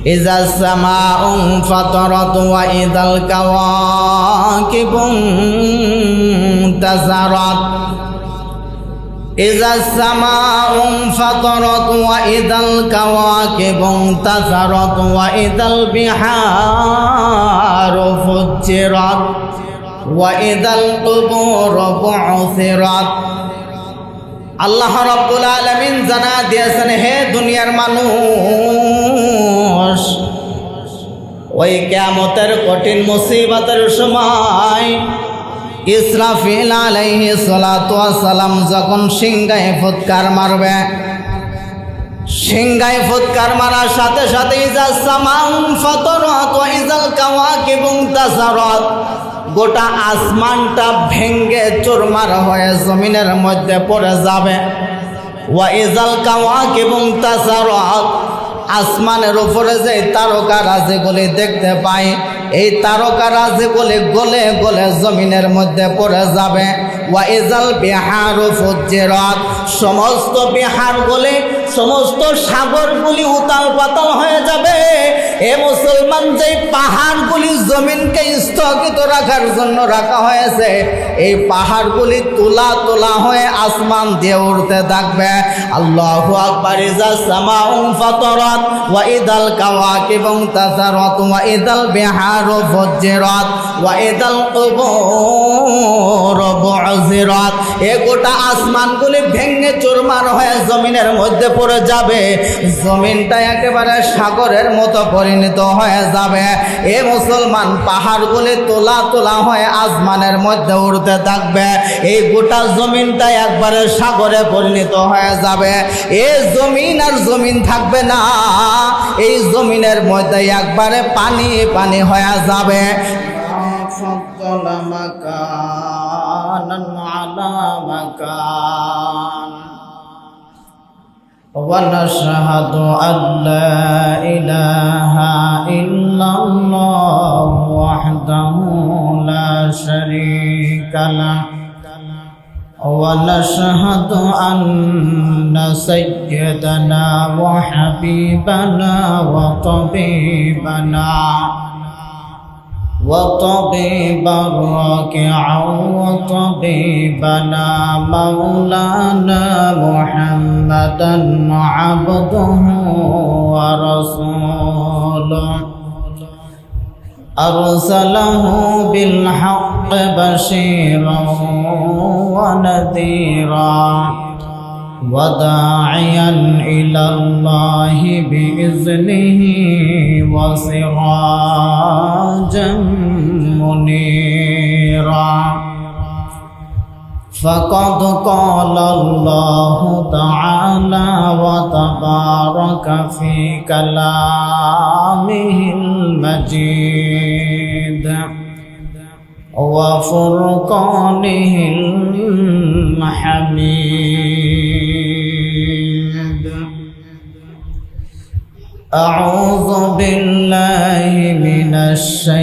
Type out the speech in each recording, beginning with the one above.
إذا السماء انفطرت وإذا الكواكب انتثرت إذا السماء انفطرت وإذا الكواكب انتثرت وإذا البحار فجرت وإذا القبور بعثرت আল্লাহ রাব্বুল আলামিন জানা দিয়েছেন, হে দুনিয়ার মানুষ, ওই কিয়ামতের কঠিন মুসিবতের সময় ইসরাফিল আলাইহিস সালাতু ওয়াস সালাম যখন সিংহায় ফুৎকার মারবে, সিংহায় ফুৎকার মারার সাথে সাথে ইজা সামাউ ফাতারাত ওয়া ইজাল কাওয়াকিবু ইনতাসারাত, গোটা আসমানটা ভেঙ্গে চুরমার হয়ে জমিনের মধ্যে পড়ে যাবে। ওয়া ইজাল কাওয়াকিবু ইনতাসারাত, আসমানের উপরে যে তারকারাজিগুলি দেখতে পাই, এই তারকারাজিগুলি গলে গলে জমিনের মধ্যে পড়ে যাবে। ওয়া ইজাল বিহারু ফুজ্জিরাত, সমস্ত বিহারগুলি, সমস্ত সাগরগুলি উতাল পাতাল হয়ে যাবে। এ মুসলমান, যে পাহাড়গুলি জমিনকে স্থগিত রাখার জন্য রাখা হয়েছে, এই পাহাড়গুলি তোলা তোলা হয়ে আসমান দিয়ে উঠতে থাকবে। আল্লাহু আকবার। ইজা সামাউ ফাতারাত ওয়া ইদাল কাওয়াকিবু ইনতাসারাত ওয়া ইদাল বিহারু ফুজ্জিরাত ওয়া ইদাল কুবুর বু'সিরাত, এ গোটা আসমানগুলি ভেঙে চুরমার হয়ে জমিনের মধ্যে পড়ে যাবে। জমিনটা একেবারে সাগরের মতো পরিণত হয়ে যাবে। এ মুসলমান, পাহাড়গুলি তোলা তোলা হয়ে আসমানের মধ্যে উড়তে থাকবে। এই গোটা জমিনটা একবারে সাগরে পরিণত হয়ে যাবে। এ জমিন আর জমিন থাকবে না, এই জমিনের মধ্যে একবারে পানি পানি হয়ে যাবে। ونشهد أن لا إله إلا الله وحده لا شريك له ونشهد أن سيدنا وحبيبنا وطبيب الراكع وطبيبنا مولانا محمدا عبده ورسوله أرسله بالحق بشيرا ونذيرا وداعيا إلى الله بإذنه وسراجا منيرا فقد قال الله تعالى وتبارك في كلامه المجيد وفرقانه الحميد. أعوذ بالله من الشيطان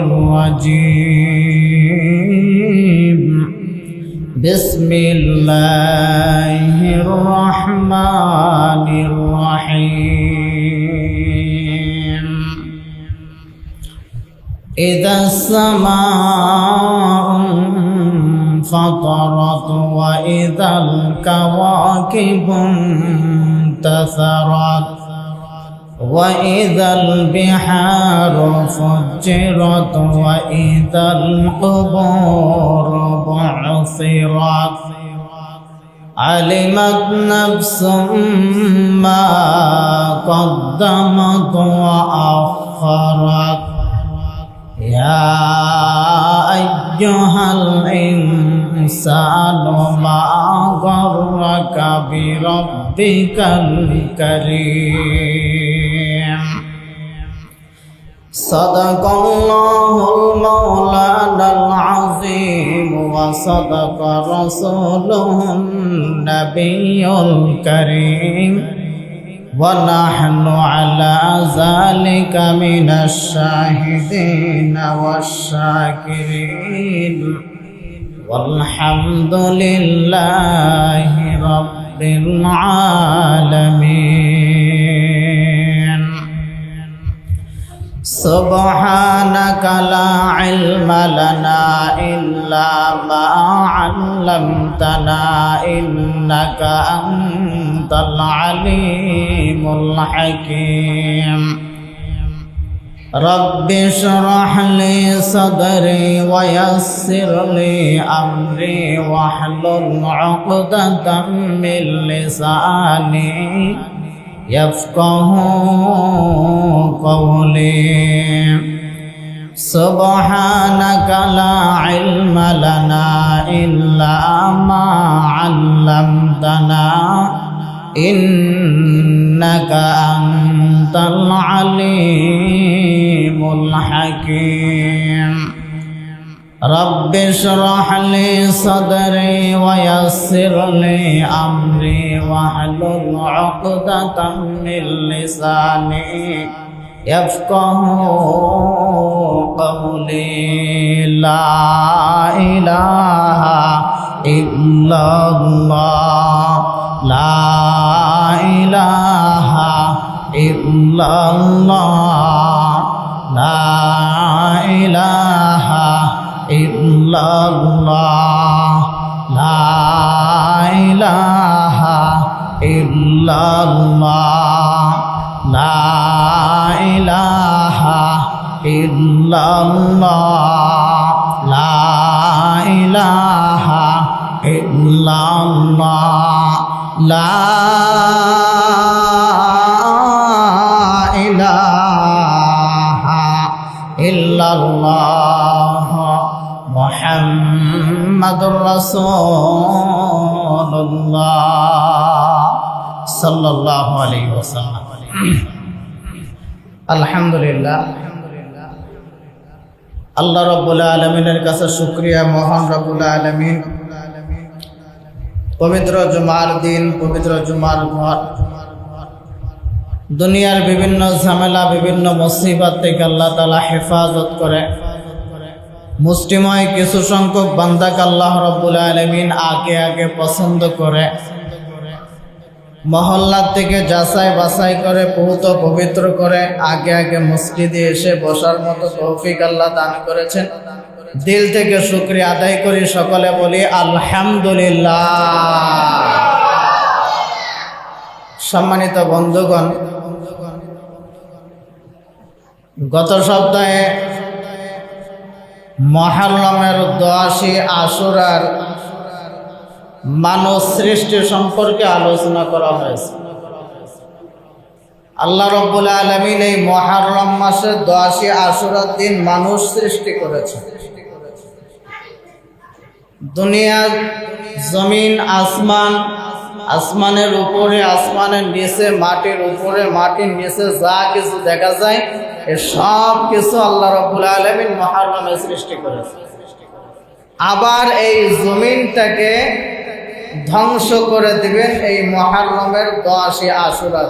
الرجيم. بسم الله الرحمن الرحيم. إذا السماء انفطرت وإذا الكواكب انتثرت وإذا البحار فجرت وإذا القبور بعثرت علمت نفس ما قدمت وأخرت يا أيها الإنسان ما غرك بربك الكريم. صدق الله المولانا العظيم وصدق رسوله النبي الكريم ونحن على ذلك من الشاهدين والشاكرين والحمد لله رب العالمين. সুবহানাকা লা ইলমা লানা ইল্লা মা 'আল্লামতানা ইন্নাকা আনতাল আলিমুল হাকীম রব্বি ইশরাহ লি সাদরি ওয়া ইয়াসসির লি আমরি ওয়াহলুল 'উকদাতাম মিন লিসানি ইয়াফকাহু কওলি সুবহানাকা লা ইলমা লানা ইল্লা মা 'আল্লামতানা ইন্নাকা আনতাল আলিমুল হাকীম রব্বি ইশরাহ লি সাদরি ওয়া ইয়াসসির লি আমরি ওয়াহলুল 'উকদাতাম মিন লিসানি ইয়াফকাহু কওলি লা ইলাহা ইল্লাল্লাহ লা ইলাহা ইল্লাল্লাহ লা ইলাহা ইল্লাল্লাহ লা ইলাহা ইল্লাল্লাহ লা ইলাহা ইল্লাল্লাহ লা ইলাহা ইল্লাল্লাহ লা ইলাহা ইল্লাল্লাহ মুহাম্মাদুর রাসূলুল্লাহ সাল্লাল্লাহু আলাইহি ওয়াসাল্লাম। আলহামদুলিল্লাহ, আল্লাহ রাব্বুল আলামিনের কাছে শুকরিয়া। মহান রাব্বুল আলামিন পবিত্র জুমার দিন, পবিত্র জুমার ঘর, দুনিয়ার বিভিন্ন ঝামেলা, বিভিন্ন মুসিবত থেকে আল্লাহ তাআলা হেফাজত করে মুষ্টিময় কিছু সংখ্যক বান্দাকে আল্লাহ রাব্বুল আলামিন আগে আগে পছন্দ করে মহল্লা থেকে যাচাই বাছাই করে বহুত পবিত্র করে আগে আগে মসজিদে এসে বসার মতো তৌফিক আল্লাহ দান করেছেন। দিল থেকে শুকরিয়া আদায় করি, সকলে বলি আলহামদুলিল্লাহ। সম্মানিত বন্ধুগণ, গত সপ্তাহে মুহররমের ৮০ আশুরার মানব সৃষ্টি সম্পর্কে আলোচনা করা হয়েছে। আল্লাহ রাব্বুল আলামিন এই মুহররম মাসের ৮০ আশুরার দিন মানুষ সৃষ্টি করেছে। দুনিয়া, জমিন, আসমান, আসমানের উপরে, আসমানের নিচে, মাটির উপরে, মাটির নিচে যা কিছু দেখা যায় এ সব কিছু আল্লাহ রাব্বুল আলামিন মুহররমে সৃষ্টি করেছে। আবার এই জমিনটাকে ধ্বংস করে দিবেন এই মুহররমের ৮০ আশুরা।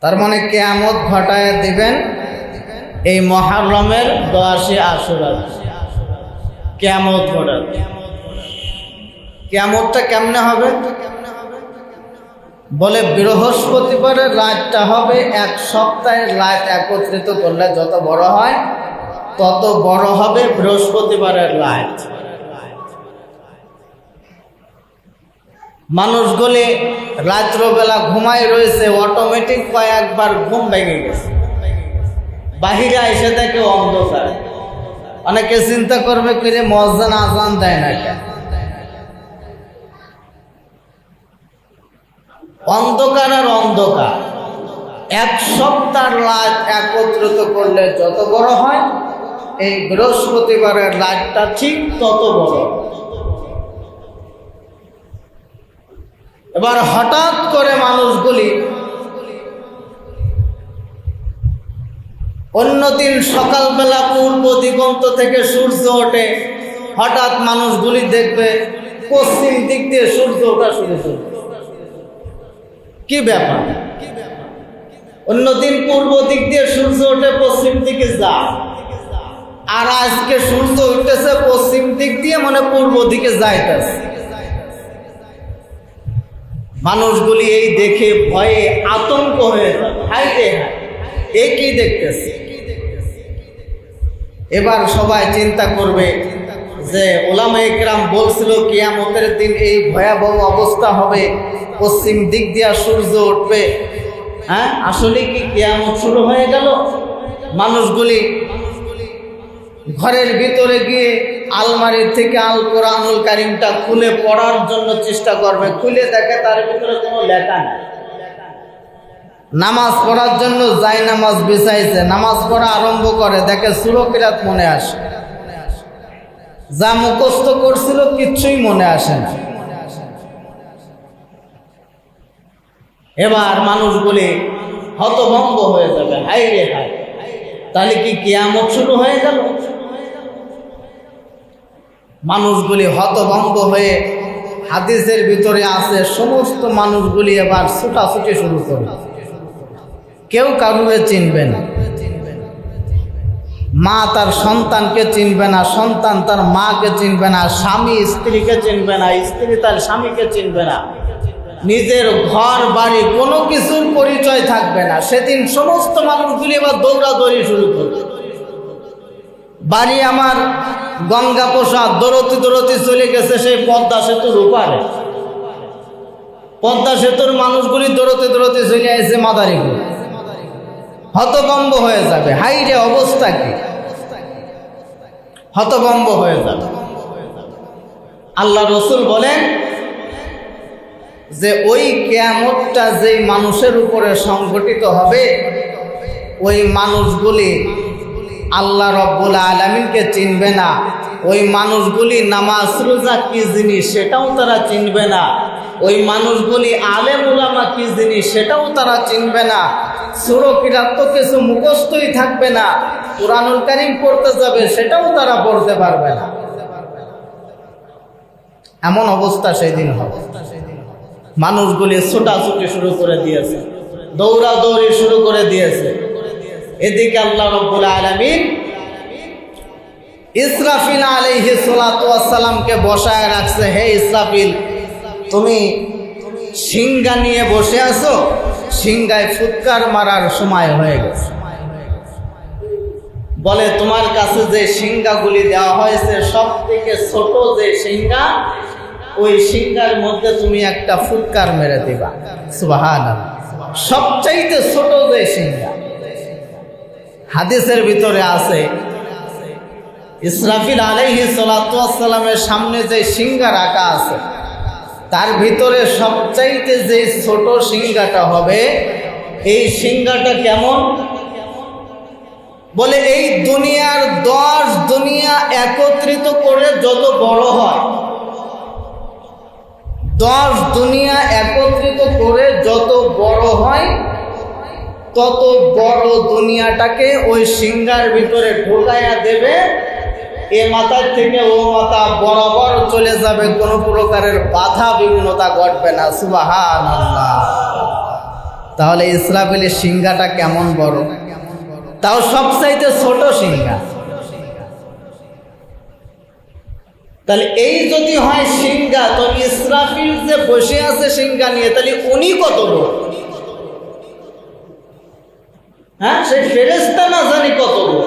তার মানে কিয়ামত ঘটায় দিবেন এই মুহররমের ৮০ আশুরা। কিয়ামত ঘটাবে। কিয়ামতটা কেমনে হবে? বলে বৃহস্পতিবারের রাতটা হবে এক সপ্তাহের রাত একত্রিত করলে যত বড় হয় তত বড় হবে বৃহস্পতিবারের রাত। মানুষগুলি রাত্রবেলা ঘুমাই রয়েছে, অটোমেটিক কয়েকবার ঘুম ভেঙে গেছে, বাহিরে এসে দেখে অন্ধকার। অনেকে চিন্তা করবে কিরে মুয়াজ্জিন আযান দেয় না কেন? অন্ধকার আর অন্ধকার। এক সপ্তাহ রাত একত্রিত করলে যত বড় হয় এই বৃহস্পতিবারের রাতটা ঠিক তত বড়। এবার হঠাৎ করে মানুষগুলি অন্যদিন সকালবেলা পূর্ব দিগন্ত থেকে সূর্য ওঠে, হঠাৎ মানুষগুলি দেখবে পশ্চিম দিক দিয়ে সূর্য ওঠা শুরু করবে। কি ব্যাপার? অন্যদিন পূর্ব দিক দিয়ে সূর্য ওঠে, পশ্চিম দিকে যায়, আর আজকে সূর্য উঠতেছে পশ্চিম দিক দিয়ে, মানে পূর্ব দিকে যাইতেছে। মানুষগুলি এই দেখে ভয়ে আতঙ্ক হয়ে যায়। হায় রে হায়, একই দেখতেছে। এবার সবাই চিন্তা করবে যে উলামায়ে কেরাম বলছিল কিয়ামতের দিন এই ভয়াবহ অবস্থা হবে, পশ্চিম দিক দিয়া সূর্য উঠবে। হ্যাঁ, আসলে কি কিয়ামত শুরু হয়ে গেল? মানুষগুলি ঘরের ভিতরে গিয়ে আলমারির থেকে আল কোরআনুল কারীমটা খুলে পড়ার জন্য চেষ্টা করবে, খুলে দেখে তার ভিতরে কোনো লেখা নেই। নামাজ পড়ার জন্য যাই নামাজ বিছাইছে, নামাজ পড়া আরম্ভ করে, দেখে সূরা কিরাত মনে আসে, যা মুখস্থ করছিল কিচ্ছুই মনে আসে না। এবার মানুষগুলি হতভম্ব হয়ে যাবে, হাই রে হাই, তাহলে কি কিয়ামত শুরু হয়ে গেল? মানুষগুলি হতভম্ব হয়ে, হাদিসের ভিতরে আছে সমস্ত মানুষগুলি এবার ছুটাছুটি শুরু করবে, কেউ কারুকে চিনবে না। মা তার সন্তানকে চিনবে না, সন্তান তার মাকে চিনবে না, স্বামী স্ত্রীকে চিনবে না, স্ত্রী তার স্বামীকে চিনবে না, নিজের ঘর বাড়ি কোনো কিছুর পরিচয় থাকবে না। সেদিন সমস্ত মানুষগুলি এবার দৌড়াদৌড়ি শুরু করবে। বাড়ি আমার গঙ্গা প্রসাদ, দৌড়তে দৌড়তে চলে গেছে সেই পদ্মা সেতুর ওপারে। পদ্মা সেতুর মানুষগুলি দৌড়তে দৌড়তে চলে আসছে মাদারীপুর। হতভম্ব হয়ে যাবে, হাই রে অবস্থা কি, হতভম্ব হয়ে যাবে। আল্লাহ রসুল বলেন যে ওই কিয়ামতটা যেই মানুষের উপরে সংঘটিত হবে, ওই মানুষগুলি আল্লাহ রব্বুল আলামিনকে চিনবে না। ওই মানুষগুলি নামাজ রোজা কি জিনিস সেটাও তারা চিনবে না। ওই মানুষগুলি আলেম উলামা কি জিনিস সেটাও তারা চিনবে না। সূরা কিরাত তো কিছু মুখস্থই থাকবে না, কুরআনুল কারীম পড়তে যাবে সেটাও তারা পড়তে পারবে না। এমন অবস্থা সেদিন হবে। মানুষগুলি ছোটাছুটি শুরু করে দিয়েছে, দৌড়াদৌড়ি শুরু করে দিয়েছে। এদিকে আল্লাহ রাব্বুল আলামিন ইসরাফিল আলাইহিস সালাতু ওয়াস সালামকে বসায় রাখছে। হে ইসরাফিল, তুমি সিংহা নিয়ে বসে আছো, সিংহায় ফুৎকার মারার সময় হয়ে গেছে। বলে তোমার কাছে যে সিংহাগুলি দেওয়া হয়েছে সব থেকে ছোট যে সিংহা, ওই সিংহার মধ্যে তুমি একটা ফুৎকার মেরে দিবা। সুবহানাল্লাহ, সবচাইতে ছোট যে সিংহা। হাদিসের ভিতরে আছে ইসরাফিল আলাইহিস সালাতু ওয়াস সালামের সামনে যে সিংহা রাখা আছে, তার ভিতরে সবচাইতে যে ছোট সিংহাটা হবে, এই সিংহাটা কেমন? বলে এই দুনিয়ার 10 দুনিয়া একত্রিত করে যত বড় হয়, 10 দুনিয়া একত্রিত করে যত বড় হয়, তত বড় দুনিয়াটাকে ওই সিংহার ভিতরে ঢোকায়া দেবে। এ মাথার থেকে ও মাথা বরাবর চলে যাবে, কোনো প্রকারের বাধা বিঘ্নতা ঘটবে না। সুবহানাল্লাহ। তাহলে ইসরাফিলের সিংহাটা কেমন বড়, তাও সবচাইতে ছোট সিংহা। তাহলে এই যদি হয় সিংহা, তো ইসরাফিল যে বসে আছে সিংহা নিয়ে, তাহলে উনি কত বড়? হ্যাঁ, সেই ফেরেশতা না জানি কত বড়।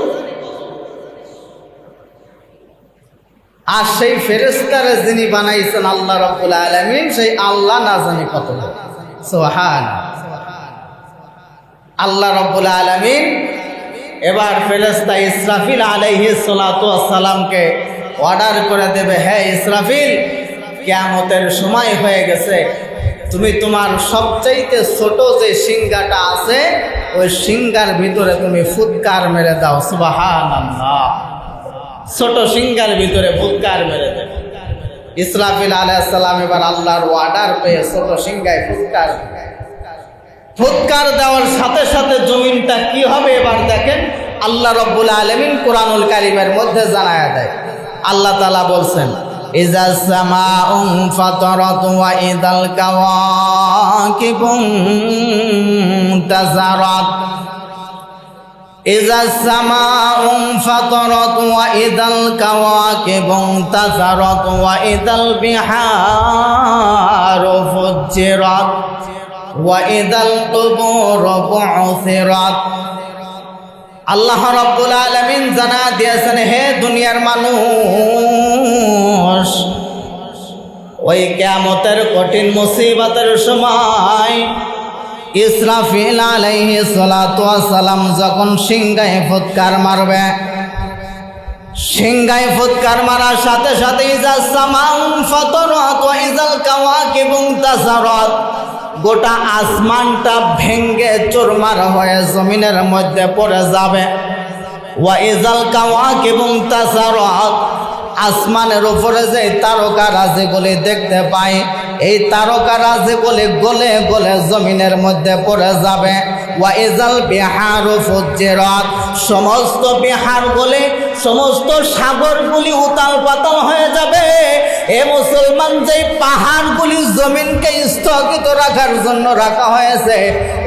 আর সেই ফেরেশতারে যিনি বানাইছেন আল্লাহ রাব্বুল আলামিন, সেই আল্লাহ না জানি কত বড়। সুবহানাল্লাহ। আল্লাহ রাব্বুল আলামিন এবার ফেরেশতা ইসরাফিল আলাইহিস সালাতু ওয়াস সালামকে অর্ডার করে দেবে, হে ইসরাফিল, কিয়ামতের সময় হয়ে গেছে, তুমি তোমার সবচাইতে ছোট যে সিংহাটা আছে, ওই সিংহার ভিতরে তুমি ফুৎকার মেরে দাও। সুবহানাল্লাহ। ছোট সিংহার ভিতরে ফুৎকার মেরে দেবে। ইসরাফিল আলাইহিস সালাম এবার আল্লাহর অর্ডার পেয়ে ছোট সিংহায় ফুৎকার দেওয়ার সাথে সাথে জমিনটা কি হবে এবার দেখেন। আল্লাহ রাব্বুল আলামিন কুরআনুল কারীমের মধ্যে জানায়া দেয়। আল্লাহ তাআলা বলছেন, ইযাস সামাউ ফাতারাত ওয়া ইদাল কাওয়াকিবু তাযারাত। ইযাস সামাউ ফাতারাত ওয়া ইদাল কাওয়াকিবু তাযারাত ওয়া ইদাল বিহারু ফুজ্জিরাত ওয়া ইদাল কুবুরু বু'থিরাত আল্লাহ রাব্বুল আলামিন জানা দিয়েছেন, হে দুনিয়ার মানুষ, ওই কিয়ামতের কঠিন মুসিবতের সময় ইসরাফিল আলাইহিস সালাতু ওয়াস সালাম যখন সিংহায় ফুৎকার মারবে, সিংহায় ফুৎকার মারার সাথে সাথে ইজাস সামাউ ফাতারাত ওয়া ইজাল কাওয়াকিবু ইনতাসারাত, গোটা আসমানটা ভেঙ্গে চুরমার হয়ে জমিনের মধ্যে পড়ে যাবে। ওয়া ইজাল কাওয়াকিবু ইনতাসারাত, আসমানের উপরে যে তারকা রাজিগুলি দেখতে পাই, এই তারকা রাজিগুলি গলে গলে জমিনের মধ্যে পড়ে যাবে। ওয়া ইজাল বিহারু ফুজ্জিরাত, সমস্ত বিহারগুলি, সমস্ত সাগরগুলি উতাল পাতাল হয়ে যাবে। এ মুসলমান, যে পাহাড়গুলি জমিনকে স্থগিত রাখার জন্য রাখা হয়েছে,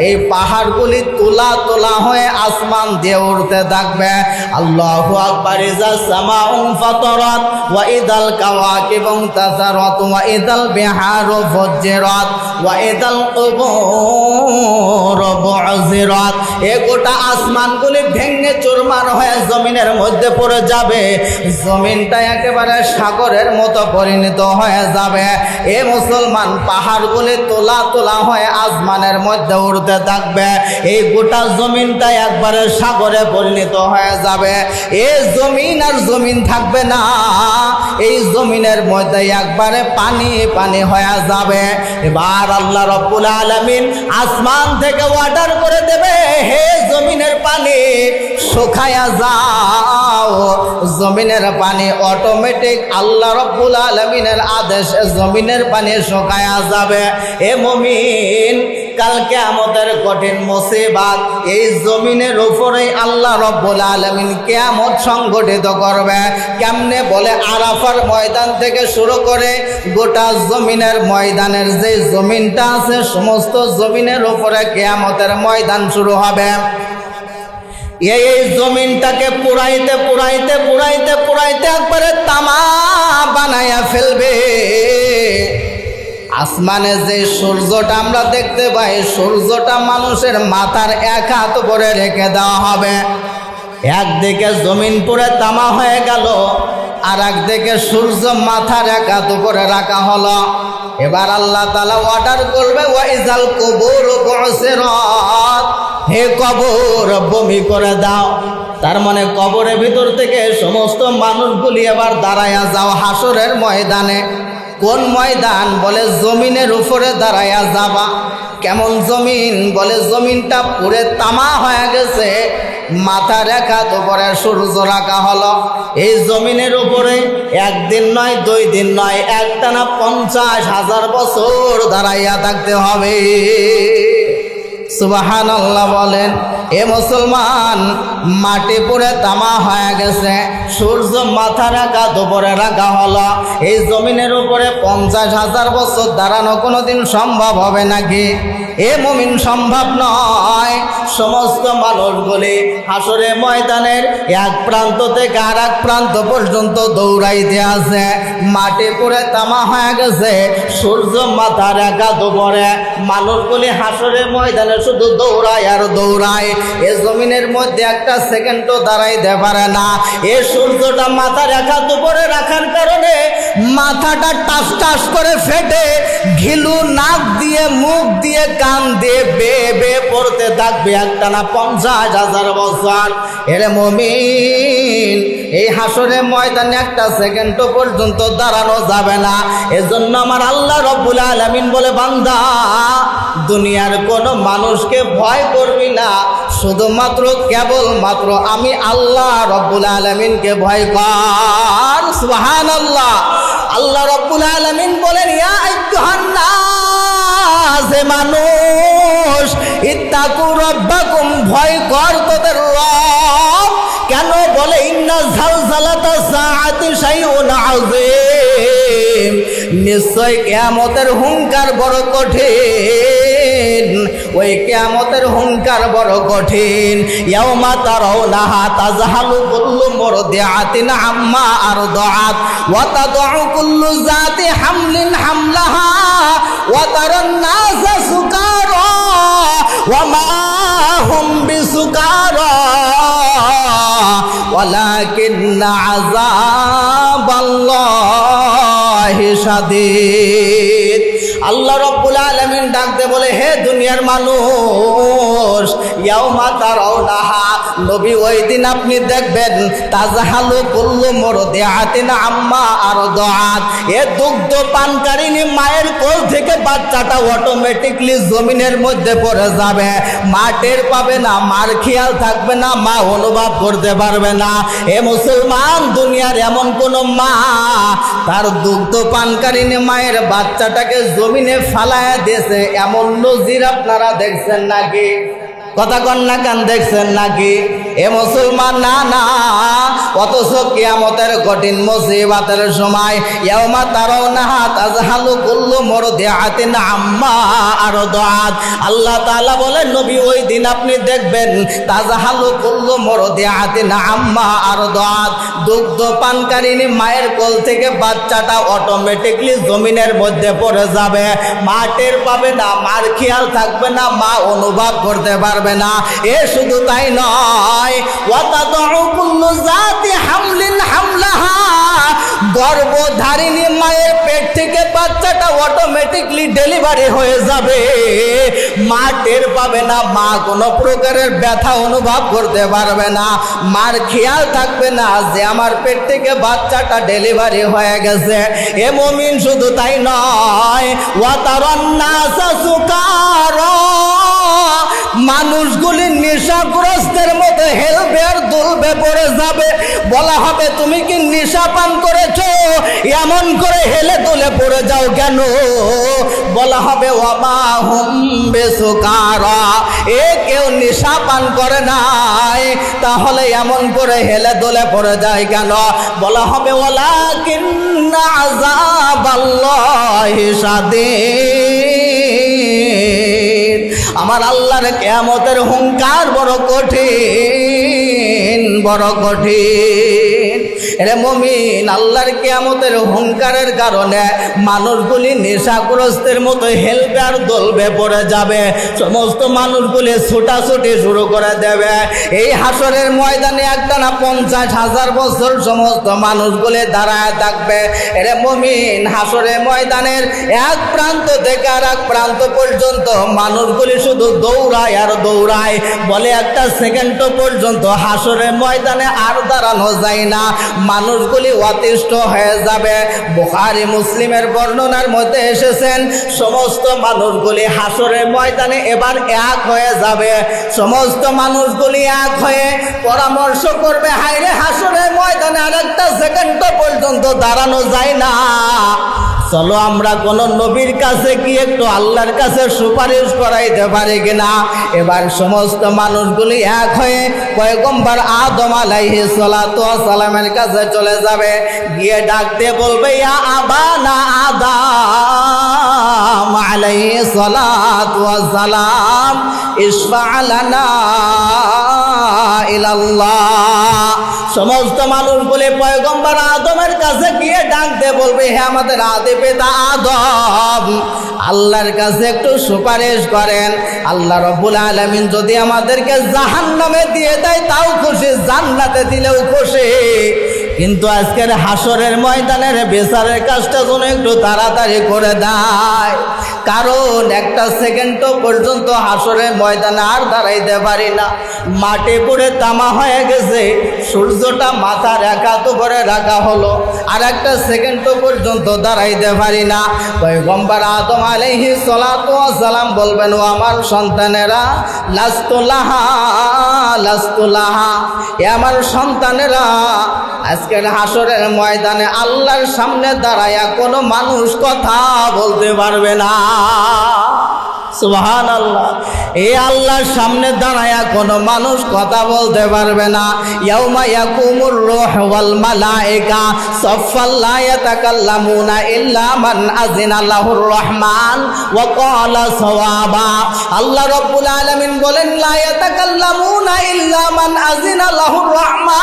এই পাহাড়গুলি তোলা তোলা হয়ে আসমান দিয়ে উঠতে থাকবে। আল্লাহু আকবার। ইজাস সামাউ ফাতারাত ওয়া ইদাল কাওয়াকিবু ইনতাসারাত ওয়া ইদাল বিহারু ফুজ্জিরাত ওয়া ইদাল কুবুরু বু'জিরাত, এই গোটা আসমানগুলি ভেঙে চুরমার হয়ে জমিনের মধ্যে পড়ে যাবে। জমিনটা একেবারে সাগরের মতো পরিণত হয়ে যাবে। এ মুসলমান, পাহাড়গুলি তোলা তোলা হয়ে আসমানের মধ্যে উড়তে থাকবে। এই গোটা জমিনটা একবারে সাগরে পরিণত হয়ে যাবে। এই জমিন আর জমিন থাকবে না, এই জমিনের মধ্যে একবারে পানি পানি হয়ে যাবে। এবার আল্লাহ রাব্বুল আলামিন আসমান থেকে অর্ডার করে দেবে, হে জমিনের পানি শুকায়া যাও। জমিনের পানি অটোমেটিক আল্লাহ রাব্বুল আলামিনের আদেশে জমিনের পানি শুকায়া যাবে। এ মুমিন, কাল কিয়ামতের কঠিন মুসিবত এই জমিনের উপরেই আল্লাহ রাব্বুল আলামিন কিয়ামত সংগঠিত করবে। কেমনে বলে, আরাফার ময়দান থেকে শুরু করে গোটা জমিনের ময়দানের যে জমিনটা আছে, সমস্ত জমিনের উপরে কিয়ামতের ময়দান শুরু হবে। এই জমিনটাকে পুরাইতে পুরাইতে পুরাইতে পুরাইতে একবারে তামা বানায়া ফেলবে। আসমানে যে সূর্যটা আমরা দেখতে পাই, সূর্যটা মানুষের মাথার এক হাত উপরে রেখে দেওয়া হবে। একদিকে জমিন পুরে তামা হয়ে গেল, আর একদিকে সূর্য মাথার এক হাত উপরে রাখা হলো। এবার আল্লাহ তাআলা অর্ডার করবে, ওয়া ইজাল কুবুরু বু'সিরাত, হে কবর বমি করে দাও। তার মানে কবরের ভিতর থেকে সমস্ত মানুষগুলি এবার দাঁড়ায়া যাও হাসরের ময়দানে। কোন ময়দান? বলে জমিনের উপরে দাঁড়ায়া যাবা। কেমন জমিন? বলে জমিনটা পুরে তামা হয়ে গেছে, মাথা রেখা উপরে সূর্য রাখা হলো। এই জমিনের উপরে একদিন নয়, 2 দিন নয়, একটানা 50,000 বছর দাঁড়াইয়া থাকতে হবে। সুবহানাল্লাহ বলেন। এ মুসলমান, মাটি পুরে তামা হয়ে গেছে, সূর্য মাথা রাখা দুপুরে রাখা হলো। এই জমিনের উপরে 50,000 বছর দাঁড়ানো কোনোদিন সম্ভব হবে নাকি? এ মুমিন, সম্ভব নয়। সমস্ত মানুষগুলি হাসরে ময়দানের এক প্রান্ত থেকে আর এক প্রান্ত পর্যন্ত দৌড়াইতে আছে। মাটি পুরে তামা হয়ে গেছে, সূর্য মাথা রাখা দুপুরে। মানুষগুলি হাসরে ময়দানে শুধু দৌড়ায় আর দৌড়ায়। এ জমিনের মধ্যে একটা সেকেন্ডও দাঁড়াইতে পারে না। এ সূর্যটা মাথা রেখা দুপুরে রাখার কারণে মাথাটা টাস টাস করে ফেটে ঘিলু নাক দিয়ে, মুখ দিয়ে, কান দিয়ে বেয়ে বেয়ে পড়তে থাকবে একটানা 50,000 বছর। এরে মুমিন, এই হাসরে ময়দানে একটা সেকেন্ডও পর্যন্ত দাঁড়ানো যাবে না। এজন্য আমার আল্লাহ রাব্বুল আলামিন বলে, বান্দা, দুনিয়ার কোন মানুষকে ভয় করবি না, শুধুমাত্র কেবলমাত্র আমি আল্লাহ রাব্বুল আলামিনকে ভয় কর। সুবহানাল্লাহ। আল্লাহ রাব্বুল আলামিন বলেন, ইয়া আইয়ুহান নাস, হে মানুষ, ইত্তাকু রাব্বাকুম, ভয় কর তোদের রব। কেন? বলে, ইন্না জালজালাতা সাআতি শাইউন আযীম, নিশ্চয় কিয়ামতের হুঙ্কার বড় কঠিন। ওই কিয়ামতের হুঙ্কার বড় কঠিন। ইয়াউমা তারাউনাহা তাযহালু কুল্লু মুরদিআতিন আম্মা আরদাআত ওয়া তাদউ কুল্লু যাতি হামলিন হামলাহা ওয়া তারান নাসা সুকারা ওয়া মা হুম বিসুকারা ওয়ালাকিন্না আযাবাল্লাহি শাদীদ। আল্লাহ রাব্বুল আলামিন ডাকতে বলে, হে দুনিয়ার মানুষ, ইয়াউমা তারাউনাহা, নবী ওই দিন আপনি দেখবেন, তাজহালু কুল্লু মুরদিআতিন আম্মা আরদাআত, এ দুগ্ধ পানকারিনী মায়ের কোল থেকে বাচ্চাটা অটোমেটিকলি জমিনের মধ্যে পড়ে যাবে। মা টের পাবে না, মার খেয়াল থাকবে না, মা অনুভব করতে পারবে না। এ মুসলমান, দুনিয়ার এমন কোন মা তার দুগ্ধ পানকারিনী মায়ের বাচ্চাটাকে জমিনে ফালায়া দিয়েছে, এমন নজির আপনারা দেখছেন নাকি? কথা কন না কেন, দেখছেন নাকি? এ মুসলমান, না না। অথচ কিয়ামতের কঠিন মুসিবতের সময় ইয়াউমা তারাউনাহা তাজহালু কুল্লু মুরদিআতিন আম্মা আরদাআত, আল্লাহ তাআলা বলেন, নবী ওই দিন আপনি দেখবেন, তাজহালু কুল্লু মুরদিআতিন আম্মা আরদাআত, দুগ্ধ পানকারিনী মায়ের কোল থেকে বাচ্চাটা অটোমেটিকলি জমিনের মধ্যে পড়ে যাবে। মা টের পাবে না, মার খেয়াল থাকবে না, মা অনুভব করতে পারবে না। এ শুধু তাই নয়, ওয়াতাদউ কুল্লু যাতি হামলিন হামলাহা, গর্ভধারিণী মায়ের পেট থেকে বাচ্চাটা অটোমেটিকলি ডেলিভারি হয়ে যাবে। মা টের পাবে না, মা কোনো প্রকারের ব্যথা অনুভব করতে পারবে না, মার খেয়াল থাকবে না যে আমার পেট থেকে বাচ্চাটা ডেলিভারি হয়ে গেছে। এ মুমিন, শুধু তাই নয়, ওয়াতারান নাসা সুকারা, মানুষগুলি নেশাগ্রস্তের মতো হেলবে আর দুলবে পড়ে যাবে। বলা হবে, তুমি কি নেশা পান করেছো? এমন করে হেলে দুলে পড়ে যাও কেন? বলা হবে, ওয়ামা হুম বিসুকারা, এ কেউ নেশা পান করে নাই, তাহলে এমন করে হেলে দুলে পড়ে যায় কেন? বলা হবে, ওয়ালাকিন্না আযাবাল্লাহি শাদীদ। আমার আল্লাহর কিয়ামতের হুঙ্কার বড় কঠিন, বড় কঠিন। রে মুমিন, আল্লাহর কিয়ামতের হুঙ্কারের কারণে মানুষগুলি নেশাগ্রস্তের মতো হেলবে আর দলবে পড়ে যাবে। সমস্ত মানুষগুলি ছুটাছুটি শুরু করে দেবে। এই হাসরের ময়দানে একটানা 50,000 বছর সমস্ত মানুষগুলি দাঁড়ায় থাকবে। রে মুমিন, হাসরের ময়দানের এক প্রান্ত থেকে আর এক প্রান্ত পর্যন্ত মানুষগুলি শুধু দৌড়ায় আর দৌড়ায়। বলে, একটা সেকেন্ড পর্যন্ত হাসরের ময়দানে আর দাঁড়ানো যায় না, মানুষগুলি অতিষ্ঠ হয়ে যাবে। বুখারী মুসলিমের বর্ণনার মধ্যে এসেছেন, সমস্ত মানুষগুলি হাসরের ময়দানে এবার এক হয়ে যাবে। সমস্ত মানুষগুলি এক হয়ে পরামর্শ করবে, হায়রে হাসরের ময়দানে আর একটা সেকেন্ড পর্যন্ত দাঁড়ানো যায় না, চলো আমরা কোন নবীর কাছে কি একটু আল্লাহর কাছে সুপারিশ করাইতে পারি কিনা। এবার সমস্ত মানুষগুলি এক হয়ে পয়গম্বর আদম আলাইহিস সালাতু ওয়াস সালামের কাছে চলে যাবে। গিয়ে ডাকতে বলবে, ইয়া আবানা আদম আলাইহিস সালাতু ওয়াস সালাম, ইশফা লানা ইলাল্লাহ। সমস্ত মানুষগুলি পয়গম্বর আদমের কাছে গিয়ে ডাকতে বলবে, হে আমাদের আদি পিতা আদম, আল্লাহর কাছে একটু সুপারিশ করেন। আল্লাহ রাব্বুল আলামিন যদি আমাদেরকে জাহান্নামে দিয়ে দেয় তাও খুশি, জান্নাতে দিলেও খুশি, কিন্তু আজকের হাসরের ময়দানের বিচারের কাজটা যেন একটু তাড়াতাড়ি করে দেয়, কারণ একটা সেকেন্ড পর্যন্ত হাসরের ময়দানে আর দাঁড়াইতে পারি না। মাটি পড়ে তামা হয়ে গেছে, সূর্যটা মাথা রেখা তো করে রাখা হলো, আর একটা সেকেন্ড পর্যন্ত দাঁড়াইতে পারি না। পয়গম্বর আদম আলাইহিস সালাতু ওয়াস সালাম বলবেন, ও আমার সন্তানেরা, লাস্তু লাহা লাস্তু লাহা, এ আমার সন্তানেরা, আজকের হাসরের ময়দানে আল্লাহর সামনে দাঁড়ায়া কোনো মানুষ কথা বলতে পারবে না। সুবহানাল্লাহ, এই আল্লাহর সামনে দাঁড়ায়া কোনো মানুষ কথা বলতে পারবে না। ইয়াউমা ইয়াকুমুর রূহ ওয়াল মালায়েকা সাফফান লা ইয়াতাকাল্লামুনা ইল্লা মান আযিনা লাহুর রহমান ওয়া ক্বালা সাওয়াবা। আল্লাহ রাব্বুল আলামিন বলেন, লা ইয়াতাকাল্লামুনা ইল্লা মান আযিনা লাহুর রহমান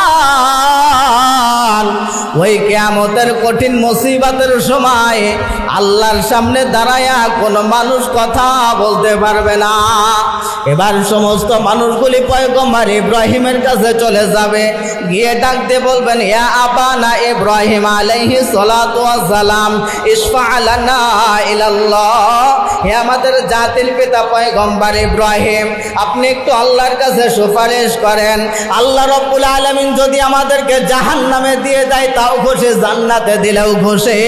ওই কিয়ামতের কঠিন মুসিবতের সময় আল্লাহর সামনে দাঁড়ায়া কোনো মানুষ কথা বলতে পারবে না। এবার সমস্ত মানুষগুলি পয়গম্বর ইব্রাহিমের কাছে চলে যাবে, গিয়ে ডাকতে বলবেন, ইয়া আবানা ইব্রাহিম আলাইহিস সালাতু ওয়াস সালাম ইশফা লানা ইলাল্লাহ। হে আমাদের জাতির পিতা পয়গম্বর ইব্রাহিম, আপনি একটু আল্লাহর কাছে সুপারিশ করেন। আল্লাহ রাব্বুল আলামিন যদি আমাদেরকে জাহান্নামে দিয়ে দেয় তাও খুশি, জান্নাতে দিলেও খুশি,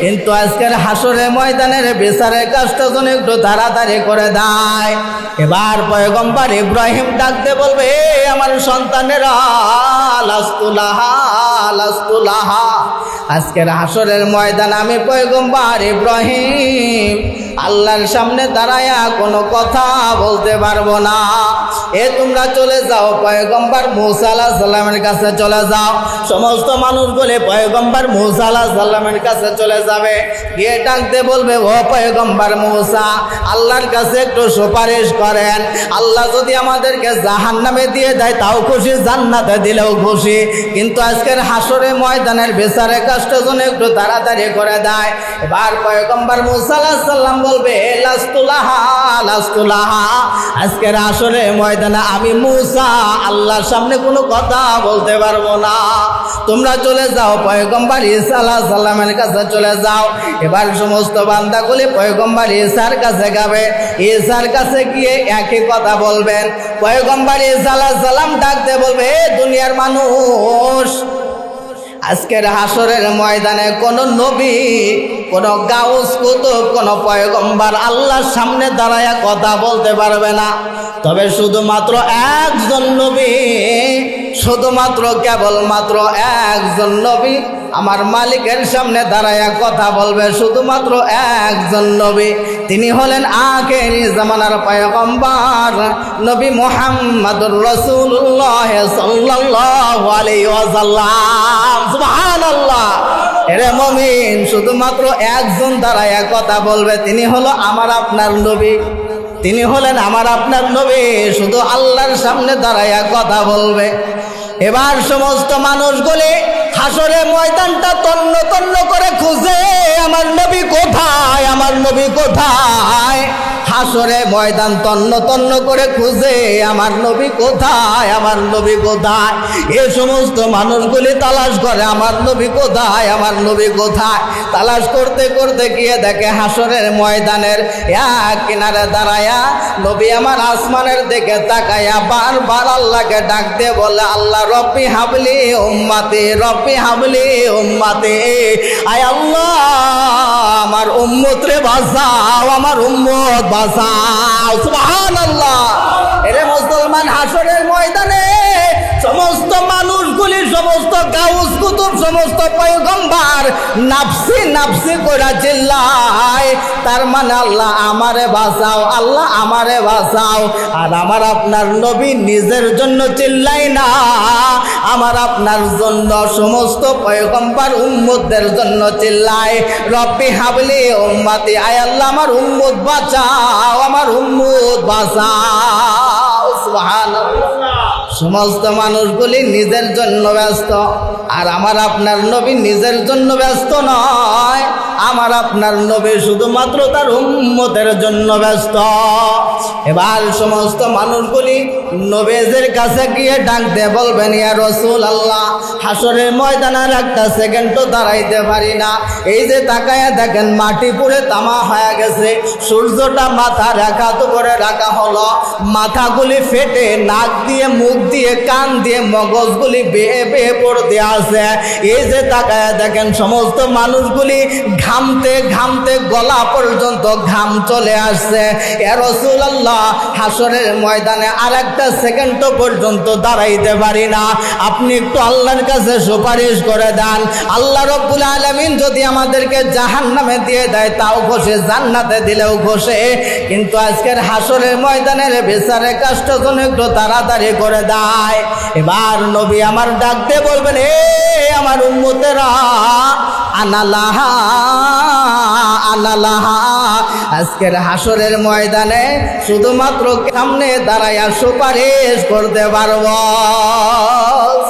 কিন্তু আজকের হাসরে ময়দানের বিচারের কাজটা যেন একটু তাড়াতাড়ি করে দেয়। এবার পয়গম্বর ইব্রাহিম ডাকতে বলবে, আমার সন্তানেরা, লাস্তুলাহা লাস্তুলাহা, আজকের হাসরের ময়দান আমি পয়গম্বর ইব্রাহিম আল্লাহর সামনে দাঁড়ায়া কোনো কথা বলতে পারবো না। তোমরা চলে যাও, পয়গম্বর মূসা আলাইহিস সালামের কাছে চলে যাও। সমস্ত মানুষগুলো পয়গম্বর মূসা আলাইহিস সালামের কাছে চলে যাবে, গিয়ে ডাকতে বলবে, ও পয়গম্বর মূসা, আল্লাহর কাছে একটু সুপারিশ করেন। আল্লাহ যদি আমাদেরকে জাহান্নামে দিয়ে দেয় তাও খুশি, জান্নাতে দিলেও খুশি, কিন্তু আজকের হাসরে ময়দানের বিচারের কাজটা যেন একটু তাড়াতাড়ি করে দেয়। এবার পয়গম্বর মূসা আলাইহিস সালাম বলবে, লাস্তুলাহা লাস্তুলাহা, আজকের হাসরে ময়দানে আমি মূসা আল্লাহর সামনে কোনো কথা বলতে পারবো না। তোমরা চলে যাও, পয়গম্বর ঈসা আলাইহিস সালামের কাছে চলে যাও। এবার সমস্ত বান্দাগুলি পয়গম্বর ঈসার কাছে যাবে, ঈসার কাছে গিয়ে একই কথা বলবেন। পয়গম্বর ঈসা আলাইহিস সালাম ডাকতে বলবে, হে দুনিয়ার মানুষ, আজকের হাসরের ময়দানে কোন নবী, কোন গাউস কুতুব, কোন পয়গম্বর আল্লাহর সামনে দাঁড়ায়া কথা বলতে পারবে না। তবে শুধুমাত্র একজন নবী, শুধুমাত্র কেবলমাত্র একজন নবী আমার মালিকের সামনে দাঁড়ায়া কথা বলবে, শুধুমাত্র একজন নবী, তিনি হলেন আখেরি জামানার পয়গম্বর নবী মুহাম্মদুর রাসূলুল্লাহ সাল্লাল্লাহু আলাইহি ওয়াসাল্লাম। সুবহানাল্লাহ। এরে মুমিন, শুধুমাত্র একজন দাঁড়ায়া কথা বলবে, তিনি হলো আমার আপনার নবী, তিনি হলেন আমার আপনার নবী, শুধু আল্লাহর সামনে দাঁড়ায়া কথা বলবে। এবার সমস্ত মানুষগুলি হাসরে ময়দানটা তন্ন তন্ন করে খুঁজে, আমার নবী কোথায়, আমার নবী কোথায়। হাসরে ময়দান তন্ন তন্ন করে খুঁজে, আমার নবী কোথায়, আমার নবী কোথায়। এ সমস্ত মানুষগুলি তালাশ করে, আমার নবী কোথায়, আমার নবী কোথায়। তালাশ করতে করতে গিয়ে দেখে হাসরের ময়দানের এক কিনারে দাঁড়ায়া নবী আমার আসমানের দিকে তাকায়া বারবার আল্লাহকে ডাক দিয়ে বলে, আল্লাহ রব্বি হাবলি উম্মতি, রব্বি হাবলি উম্মতি, আয় আল্লাহ আমার উম্মত রে বাঁচাও, আমার উম্মত বাঁচাও। সুবহানাল্লাহ। এরে মুসলমান, হাসরের ময়দানে সমস্ত মানুষগুলি, সমস্ত গাউস কুতুব, সমস্ত পয়গম্বর নাফসি নাফসি করে চিল্লায়, তার মানে আল্লাহ আমারে বাঁচাও, আল্লাহ আমারে বাঁচাও। আর আমার আপনার নবী নিজের জন্য চিল্লাই না, আমার আপনার জন্য, সমস্ত পয়গম্বর উম্মতদের জন্য চিল্লায়, রব্বি হাবলি উম্মতি, আয় আল্লাহ আমার উম্মত বাঁচাও, আমার উম্মত বাঁচাও। সুবহানাল্লাহ। সমস্ত মানুষগুলি নিজের জন্য ব্যস্ত, আর আমার আপনার নবী নিজের জন্য ব্যস্ত নয়, আমার আপনার নবী শুধুমাত্র তার উম্মতের জন্য ব্যস্ত। এবার সমস্ত মানুষগুলি নবীদের কাছে গিয়ে ডাকতে বলবেন, ইয়া রাসূলুল্লাহ, হাসরের ময়দানের একটা সেকেন্ডও দাঁড়াইতে পারি না। এই যে তাকায়া দেখেন মাটি পুড়ে তামা হয়ে গেছে, সূর্যটা মাথা রেখা তো করে রাখা হলো, মাথাগুলি ফেটে, নাক দিয়ে, মুখ দিয়ে, কান দিয়ে মগজগুলি বেয়ে বেয়ে পড়তে আছে। এই যে তাকায়া দেখেন সমস্ত মানুষগুলি ঘামতে ঘামতে গলা পর্যন্ত ঘাম চলে আসছে। ইয়া রাসূলুল্লাহ, হাসরের ময়দানে আর একটা সেকেন্ড পর্যন্ত দাঁড়াইতে পারি না, আপনি একটু আল্লাহর কাছে সুপারিশ করে দেন। আল্লাহ রাব্বুল আলামিন যদি আমাদেরকে জাহান্নামে দিয়ে দেয় তাও খুশি, জান্নাতে দিলেও খুশি, কিন্তু আজকের হাসরের ময়দানের বিচারের কাজটা যেন একটু তাড়াতাড়ি করে দেয়। এবার নবী আমার ডাকতে বলবেন, এ আমার উম্মতেরা, আনালাহা আনালাহা, আজকের হাসরের ময়দানে শুধুমাত্র সামনে দাঁড়ায়া সুপারিশ করতে পারবো।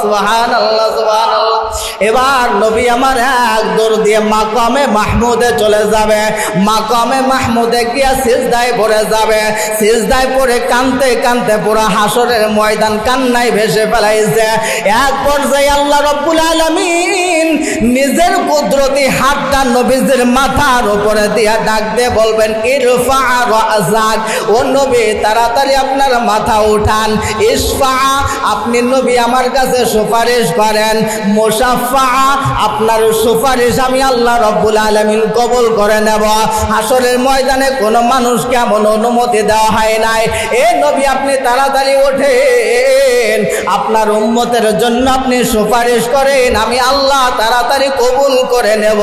সুবহানাল্লাহ, সুবহানাল্লাহ। এবার নবী আমার এক দৌড় দিয়ে মাকামে মাহমুদে চলে যাবে। মাকামে মাহমুদে গিয়া সিজদায় পড়ে যাবে। সিজদায় পড়ে কাঁদতে কাঁদতে পুরো হাসরের ময়দান কান্নায় ভেসে ফেলাইছে। এক পর্যায়ে আল্লাহ রাব্বুল আলামিন নিজের কুদরতি হাতটা নবীজির মাথার উপরে দিয়া ডাক দিয়ে বলবেন, ইরফা রাসাক, ও নবী তাড়াতাড়ি আপনার মাথা উঠান। ইশফা, আপনি নবী আমার কাছে সুপারিশ করেন। মুশাফফা, আপনার সুপারিশ আমি আল্লাহ রাব্বুল আলামিন কবুল করে নেব। হাসরের ময়দানে কোনো মানুষকে এমন অনুমতি দেওয়া হয় নাই। এ নবী আপনি তাড়াতাড়ি ওঠেন, আপনার উম্মতের জন্য আপনি সুপারিশ করেন, আমি আল্লাহ তাড়াতাড়ি কবুল করে নেব।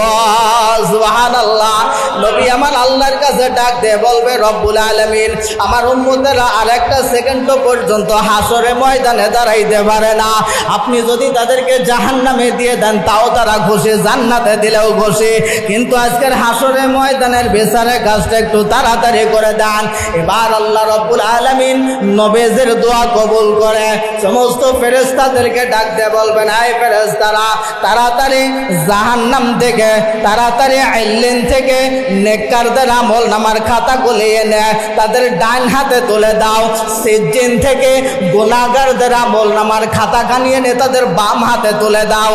সুবহানাল্লাহ। নবী আমার আল্লাহর কাছে ডাক দিয়ে বলবে, রব্বুল আলামিন আমার উম্মতেরা আরেকটা সেকেন্ড পর্যন্ত হাসরে ময়দানে দাঁড়াইতে পারে না। আপনি যদি তাদেরকে জাহান্নামে দিয়ে দেন তাও তারা খুশি, জান্নাতে দিলেও খুশি, কিন্তু আজকের হাসরে ময়দানের বিচারের কাজটা একটু তাড়াতাড়ি করে দেন। এবার আল্লাহ রব্বুল আলামিন নবীজির দোয়া কবুল করে সমস্ত ফেরেশতাদেরকে ডাক দিয়ে বলবেন, আয় ফেরেশতারা তাড়াতাড়ি জাহান্নাম থেকে, তাড়াতাড়ি ইল্লিন থেকে নেককারদের আমল নামার খাতা খুলে এনে তাদের ডান হাতে তুলে দাও। সিজ্জিন থেকে গুনাহগারদের আমল নামার খাতাখানি এনে তাদের বাম হাতে তুলে দাও।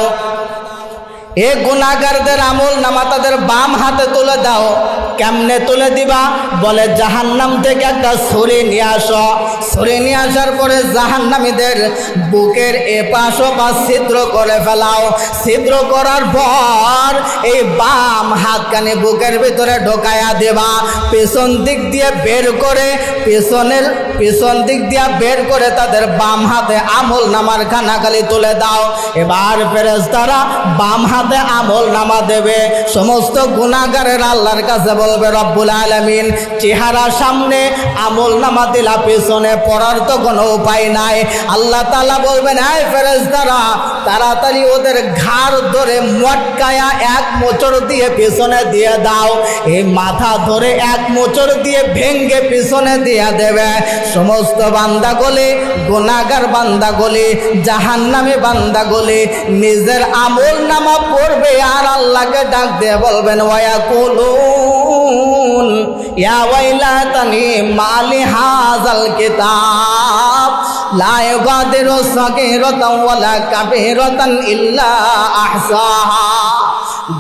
এ গুনাহগারদের আমল নামা তাদের বাম হাতে তুলে দাও। কেমনে তুলে দিবা? বলে জাহান্নাম থেকে একটা ছুরি নিয়ে আসো। ছুরি নিয়ে আসার পরে জাহান্নামীদের বুকের এপাশ ওপাশ ছিদ্র করে ফেলাও। ছিদ্র করার পর এই বাম হাতখানি বুকের ভিতরে ঢোকায়া দেবা। পেছন দিক দিয়ে বের করে, পেছন দিক দিয়ে বের করে তাদের বাম হাতে আমল নামার খানাখালি তুলে দাও। এবার ফেরেশতারা বাম হাতে আমল নামা দেবে। সমস্ত গুনাহগারের আল্লাহর কাছে বলবে, রব্বুল আলামিন চেহারা সামনে আমল নামা দিলা, পেছনে পড়ার তো কোনো উপায় নাই। আল্লাহ তাআলা বলবেন, এই ফেরেশতারা তাড়াতাড়ি ওদের ঘাড় ধরে মটকায়া এক মোচড় দিয়ে পেছনে দিয়ে দাও। এই মাথা ধরে এক মোচড় দিয়ে ভেঙ্গে পেছনে দিয়ে দেবে। সমস্ত বান্দাগুলি, গুনাহগার বান্দাগুলি, জাহান্নামী বান্দাগুলি নিজের আমল নামা পড়বে আর আল্লাহকে ডাক দিয়ে বলবেন, ওয়ায়াকুলুন ইয়া ওয়াইলাতানি মালি হাযাল কিতাব লা ইউগাদিরু সাগীরাতান ওয়ালা কাবীরাতান ইল্লা আহসাহা।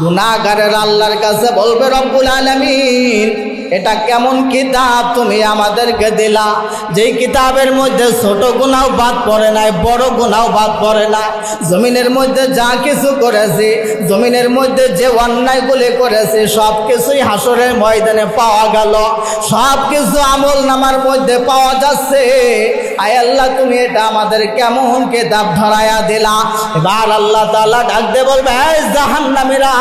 গুনাহগারের আল্লাহর কাছে বলবে, রব্বুল আলামিন এটা কেমন কিতাব তুমি আমাদেরকে দিলা, যেই কিতাবের মধ্যে ছোট গুনাহ বাদ পড়ে নাই, বড় গুনাহ বাদ পড়ে না। জমিনের মধ্যে যা কিছু করেছি, জমিনের মধ্যে যে অন্যায়গুলি করেছি সব কিছুই হাসরের ময়দানে পাওয়া গেল, সব কিছু আমল নামার মধ্যে পাওয়া যাচ্ছে। আয় আল্লাহ তুমি এটা আমাদের কেমন কিতাব ধরায়া দিলা। এবার আল্লাহ তাআলা ডাক দিয়ে বলবে, এই জাহান্নামীরা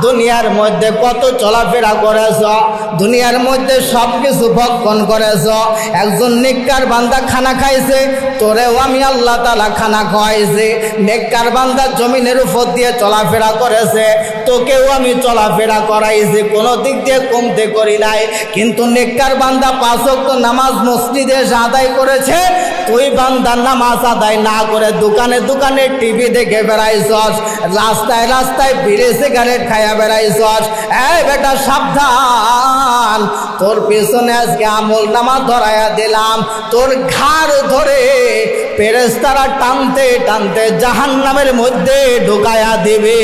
দুনিয়ার মধ্যে কত চলাফেরা করেছ, দুনিয়ার মধ্যে সব কিছু ভক্ষণ করেছ। একজন নেককার বান্দা খানা খাইছে, তোরেও আমি আল্লাহ তাআলা খানা খাওয়াইছি। নেককার বান্দা জমিনের উপর দিয়ে চলাফেরা করেছে, তোকেও আমি চলাফেরা করাইছি, কোনো দিক দিয়ে কমতে করি নাই। কিন্তু নেককার বান্দা 5 ওয়াক্ত নামাজ মসজিদে আদায় করেছে, তুই বান্দা নামাজ আদায় না করে দোকানে দোকানে টিভি দেখে বেড়াইছস, রাস্তায় রাস্তায় বিড়ি সিগারেট খাইয়া বেড়াইছস। এই বেটা সাবধান, তোর পেছনে আজকে আমল নামা ধরাইয়া দিলাম, তোর ঘাড় ধরে ফেরেশতারা টানতে টানতে জাহান্নামের মধ্যে ঢুকায়া দিবে।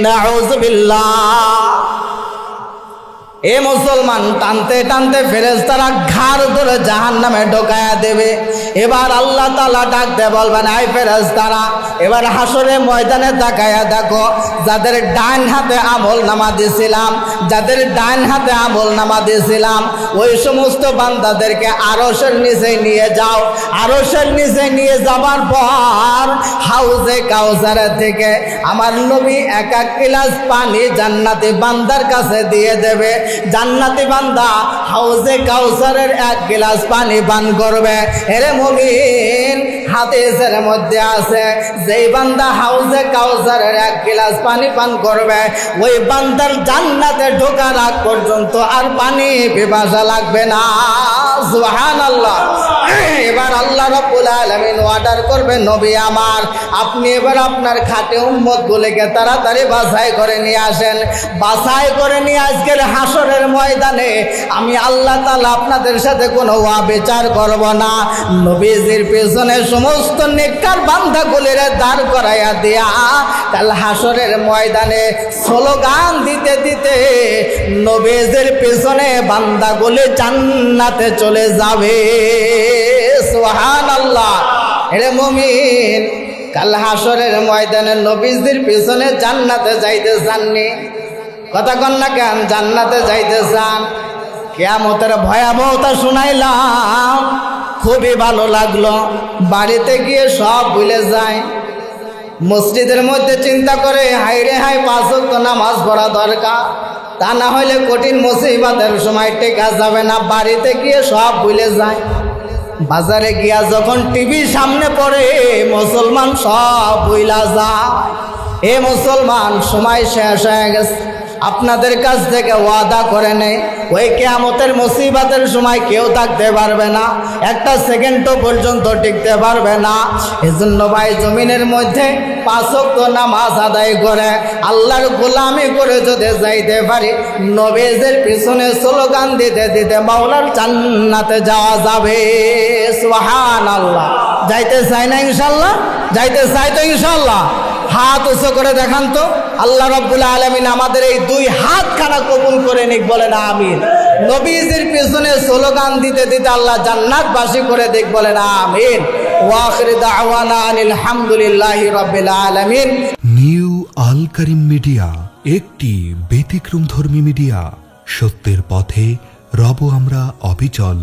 নাউযুবিল্লাহ। এ মুসলমান, টানতে টানতে ফেরেশতারা ঘাড় ধরে জাহান্নামে ঢোকায়া দেবে। এবার আল্লাহ তাআলা ডাক দিয়ে বলবেন, আই ফেরেশতারা এবার হাসরে ময়দানে তাকায়া দেখো, যাদের ডান হাতে আমল নামা দিয়েছিলাম, যাদের ডান হাতে আমল নামা দিয়েছিলাম ওই সমস্ত বান্দাদেরকে আরশের নিচে নিয়ে যাও। আরশের নিচে নিয়ে যাবার পর হাউজে কাউসারের থেকে আমার নবী এক এক গ্লাস পানি জান্নাতি বান্দার কাছে দিয়ে দেবে। জান্নাতি বান্দা হাউজে কাউসারের এক গ্লাস পানি পান করবে। এরে মুমিন, হাদিসের মধ্যে আছে যেই বান্দা হাউজে কাউসারের এক গ্লাস পানি পান করবে ওই বান্দার জান্নাতে ঢোকার আগ পর্যন্ত আর পানি পিপাসা লাগবে না। সুবহানাল্লাহ। এবার আল্লাহ রাব্বুল আলামিন অর্ডার করবে, নবী আমার আপনি এবার আপনার খাঁটি উম্মতগুলোকে তাড়াতাড়ি বাছাই করে নিয়ে আসেন। বাছাই করে নিয়ে আজকের হাসরের ময়দানে আমি আল্লাহ তাআলা আপনাদের সাথে কোনো বিচার করব না। নবীজির পেছনে সমস্ত নেককার বান্দাগুলিরে দাঁড় করাইয়া দিয়া কাল হাসরের ময়দানে স্লোগান দিতে দিতে নবীজির পেছনে বান্দাগুলি জান্নাতে চলে যাবে। সুবহানাল্লাহ। হে মুমিন, কাল হাসরের ময়দানে নবীজির পেছনে জান্নাতে যাইতে চাননি? কথা কন না কেন? জান্নাতে যাইতে চান? কিয়ামতের ভয়াবহতা শুনাইলাম, খুবই ভালো লাগলো। বাড়িতে গিয়ে সব ভুলে যায়। মসজিদের মধ্যে চিন্তা করে হাই রে হাই 5 ওয়াক্ত নামাজ পড়া দরকার, তা না হলে কঠিন মুসিবতের সময় টেকা যাবে না। বাড়িতে গিয়ে সব ভুলে যায়। বাজারে গিয়া যখন টিভির সামনে পড়ে মুসলমান সব ভুলা যায়। এ মুসলমান, সময় শেষ হয়ে গেছে। আপনাদের কাছ থেকে ওয়াদা করে নেই, ওই কিয়ামতের মুসিবতের সময় কেউ থাকতে পারবে না, একটা সেকেন্ডও পর্যন্ত টিকতে পারবে না। এজন্য ভাই জমিনের মধ্যে 5 ওয়াক্ত নামাজ আদায় করে আল্লাহর গোলামি করে যদি যাইতে পারি, নবীদের পিছনে স্লোগান দিতে দিতে মাওলার জান্নাতে যাওয়া যাবে। সুবহানাল্লাহ। যাইতে চাই না ইনশাআল্লাহ? যাইতে চাই তো ইনশাআল্লাহ? হাত উঁচু করে দেখান তো। আল্লাহ রাব্বুল আলামিন আমাদের এই 2 হাতখানা কবুল করে নিক, বলেন আমিন। নবীজির পেছনে স্লোগান দিতে দিতে আল্লাহ জান্নাতবাসী করে দিক, বলেন আমিন। ওয়া আখিরু দাওয়ানা আনিল হামদুলিল্লাহি রাব্বিল আলামিন। নিউ আল কারীম মিডিয়া, একটি ব্যতিক্রমধর্মী মিডিয়া। সত্যের পথে রব আমরা অবিচল।